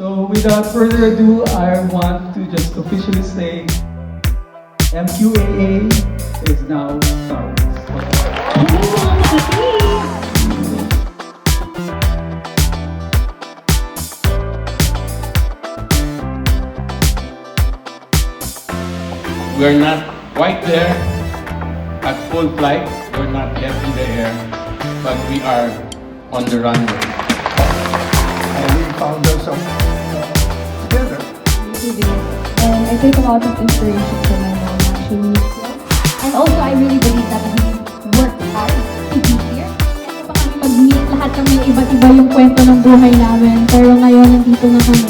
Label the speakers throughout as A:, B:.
A: So without further ado, I want to just officially say MQAA is now Star Wars.
B: We're not quite there at full flight. We're not yet in the air, but we are on the runway.
C: And we found ourselves together.
D: And I take a lot of inspiration from my mom actually. And also I really believe that we worked hard to be here. Kaya pa kami mag-meet, lahat kami iba't iba yung kwento ng buhay namin. Pero ngayon, nandito na kami.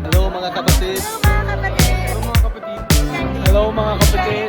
E: Hello mga kapatid. Hello mga kapatid. Hello mga kapatid.